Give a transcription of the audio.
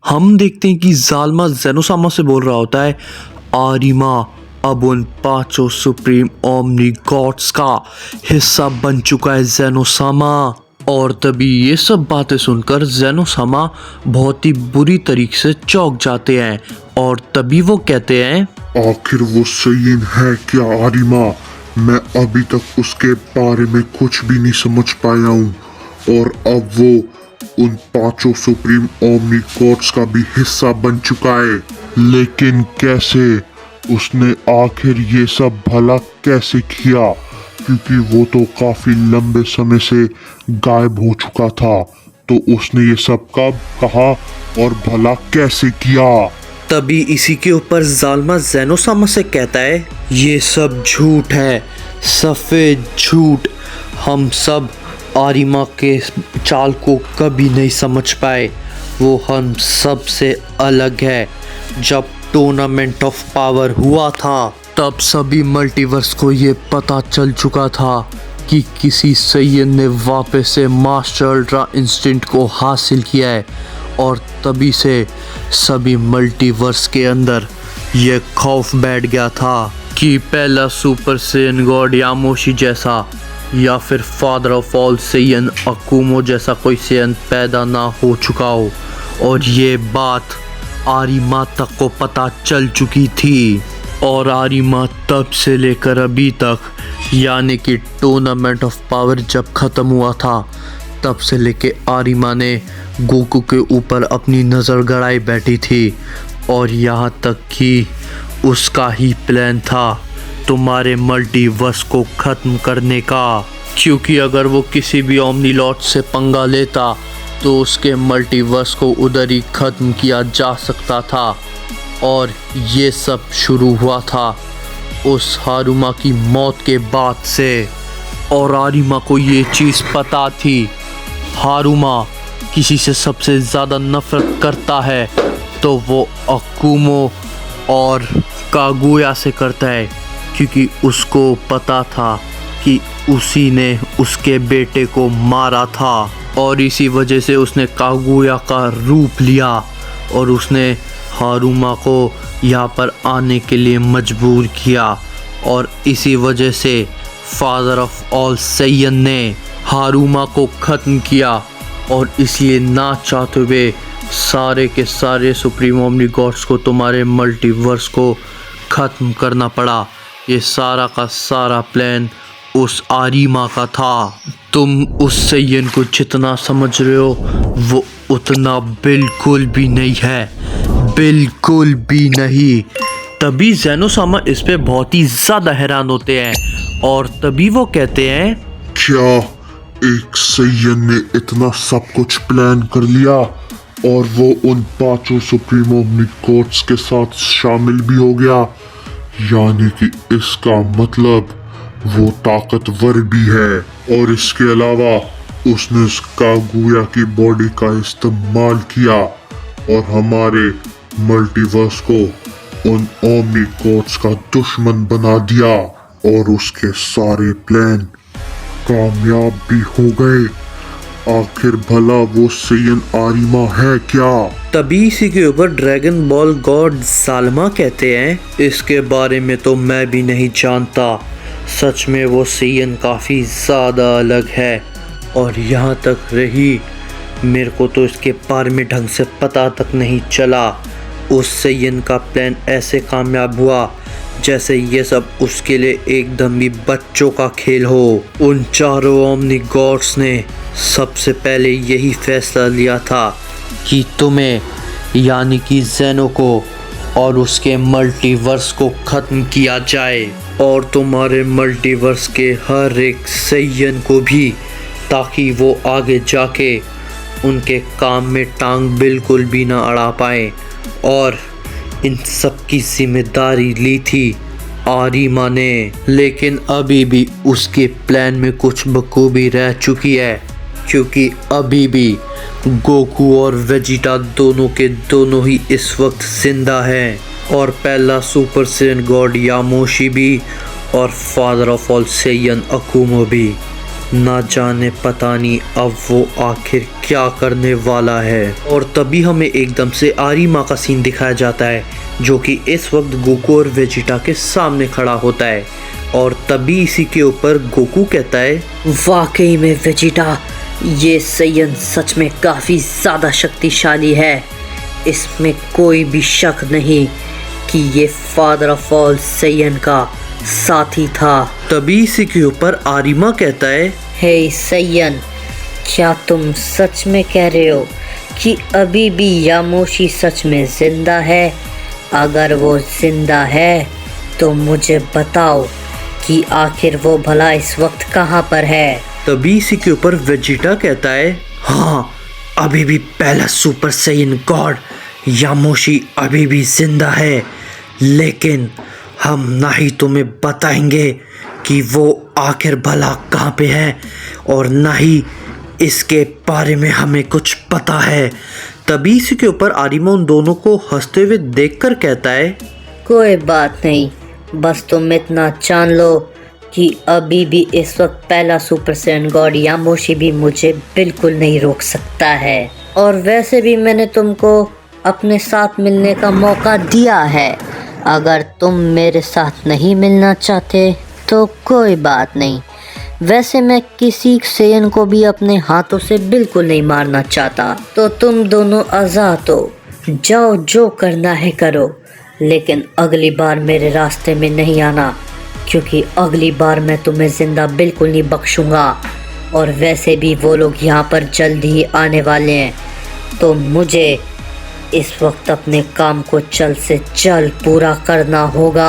हम देखते हैं कि जालमा जेनोसामा से बोल रहा होता है, आरिमा अब उन पांचों सुप्रीम ओमनी गॉड्स का हिस्सा बन चुका है जेनोसामा। और तभी ये सब बातें सुनकर जेनोसामा बहुत ही बुरी तरीके से चौंक जाते हैं और तभी वो कहते हैं, आखिर वो सैयन है क्या आरिमा? मैं अभी तक उसके बारे में कुछ भी नहीं समझ पाया हूँ और अब वो उन पांचों सुप्रीम ओमनी गॉड्स का भी हिस्सा बन चुका है। लेकिन कैसे? उसने आखिर ये सब भला कैसे किया? क्योंकि वो तो काफी लंबे समय से गायब हो चुका था। तो उसने ये सब कब कहा और भला कैसे किया? तभी इसी के ऊपर जालमा जेनोसामा से कहता है, ये सब झूठ है, सफ़ेद झूठ। हम सब आरिमा के चाल को कभी नहीं समझ पाए। वो हम सब से अलग है। जब टूर्नामेंट ऑफ पावर हुआ था तब सभी मल्टीवर्स को ये पता चल चुका था कि किसी सैयन ने वापस से मास्टर अल्ट्रा इंस्टिंक्ट को हासिल किया है। और तभी से सभी मल्टीवर्स के अंदर ये खौफ बैठ गया था कि पहला सुपर सैयन गॉड यामोशी जैसा या फिर फादर ऑफ ऑल सैयन अकुमो जैसा कोई सैयन पैदा ना हो चुका हो। और ये बात आरिमा तक को पता चल चुकी थी। और आरिमा तब से लेकर अभी तक, यानी कि टूर्नामेंट ऑफ पावर जब ख़त्म हुआ था तब से लेके आरिमा ने गोकू के ऊपर अपनी नज़र गड़ाई बैठी थी। और यहाँ तक कि उसका ही प्लान था तुम्हारे मल्टीवर्स को ख़त्म करने का। क्योंकि अगर वो किसी भी ओमनी लॉर्ड से पंगा लेता तो उसके मल्टीवर्स को उधर ही ख़त्म किया जा सकता था। और ये सब शुरू हुआ था उस हारुमा की मौत के बाद से। और आरिमा को ये चीज़ पता थी, हारुमा किसी से सबसे ज़्यादा नफरत करता है तो वो अकुमो और कागुया से करता है। क्योंकि उसको पता था कि उसी ने उसके बेटे को मारा था। और इसी वजह से उसने कागुया का रूप लिया और उसने हारुमा को यहाँ पर आने के लिए मजबूर किया। और इसी वजह से फादर ऑफ ऑल सैयन ने हारुमा को ख़त्म किया। और इसलिए ना चाहते हुए सारे के सारे सुप्रीम ओमनी गॉड्स को तुम्हारे मल्टीवर्स को ख़त्म करना पड़ा। ये सारा का सारा प्लान उस आरिमा का था। तुम उस सैयन को जितना समझ रहे हो वो उतना बिल्कुल भी नहीं है, बिल्कुल भी नहीं। तभी जेनोसामा इस पे बहुत ही ज़्यादा हैरान होते हैं और तभी वो कहते हैं, क्या एक सैयन ने इतना सब कुछ प्लान कर लिया और वो उन पांचों सुप्रीम ओमनी गॉड्स के साथ शामिल भी हो गया? यानी कि इसका मतलब वो ताकतवर भी है। और इसके अलावा उसने उस कागुया की बॉडी का इस्तेमाल किया और हमारे मल्टीवर्स को उन ओमनी गॉड्स का दुश्मन बना दिया। और उसके सारे प्लान कामयाब भी हो गए। आखिर भला वो सैयन आरिमा है क्या? तभी इसी के ऊपर ड्रैगन बॉल गॉड जालमा कहते हैं, इसके बारे में तो मैं भी नहीं जानता। सच में वो सैयन काफ़ी ज़्यादा अलग है। और यहाँ तक रही, मेरे को तो इसके बारे में ढंग से पता तक नहीं चला। उस सैयन का प्लान ऐसे कामयाब हुआ जैसे ये सब उसके लिए एकदम ही बच्चों का खेल हो। उन चारों ओमनी गॉड्स ने सबसे पहले यही फैसला लिया था कि तुम्हें, यानी कि जेनो को और उसके मल्टीवर्स को ख़त्म किया जाए। और तुम्हारे मल्टीवर्स के हर एक सैयन को भी, ताकि वो आगे जाके उनके काम में टांग बिल्कुल भी ना अड़ा पाए। और इन सब की जिम्मेदारी ली थी आरिमा ने। लेकिन अभी भी उसके प्लान में कुछ बखूबी रह चुकी है। क्योंकि अभी भी गोकू और वेजिटा दोनों के दोनों ही इस वक्त जिंदा हैं। और पहला सुपर सैयन गॉड यामोशी भी और फादर ऑफ ऑल सैयन अकुमो भी। ना जाने पता नहीं अब वो आखिर क्या करने वाला है। और तभी हमें एकदम से आरिमा का सीन दिखाया जाता है, जो कि इस वक्त गोकू और वेजिटा के सामने खड़ा होता है। और तभी इसी के ऊपर गोकू कहता है, वाकई में वेजिटा, ये सैयन सच में काफ़ी ज़्यादा शक्तिशाली है। इसमें कोई भी शक नहीं कि ये फादर ऑफ ऑल सैयन का साथी था। तभी इसी के ऊपर आरिमा कहता है, हे सैयन, क्या तुम सच में कह रहे हो कि अभी भी यामोशी सच में जिंदा है? अगर वो जिंदा है तो मुझे बताओ कि आखिर वो भला इस वक्त कहाँ पर है। तभी इसी के ऊपर वेजिटा कहता है, हाँ, अभी भी पहला सुपर सैयन गॉड यामोशी अभी भी जिंदा है, लेकिन हम ना ही तुम्हें बताएंगे कि वो आखिर भला कहाँ पे है और ना ही इसके बारे में हमें कुछ पता है। तभी इसी के ऊपर आरिमा उन दोनों को हंसते हुए देखकर कहता है, कोई बात नहीं, बस तुम इतना जान लो कि अभी भी इस वक्त पहला सुपर सैयन गॉड यामोशी भी मुझे बिल्कुल नहीं रोक सकता है। और वैसे भी मैंने तुमको अपने साथ मिलने का मौका दिया है। अगर तुम मेरे साथ नहीं मिलना चाहते तो कोई बात नहीं। वैसे मैं किसी सैयन को भी अपने हाथों से बिल्कुल नहीं मारना चाहता। तो तुम दोनों आज़ाद हो, जाओ जो करना है करो, लेकिन अगली बार मेरे रास्ते में नहीं आना, क्योंकि अगली बार मैं तुम्हें ज़िंदा बिल्कुल नहीं बख्शूँगा। और वैसे भी वो लोग यहाँ पर जल्द ही आने वाले हैं, तो मुझे इस वक्त अपने काम को जल्द से जल्द पूरा करना होगा।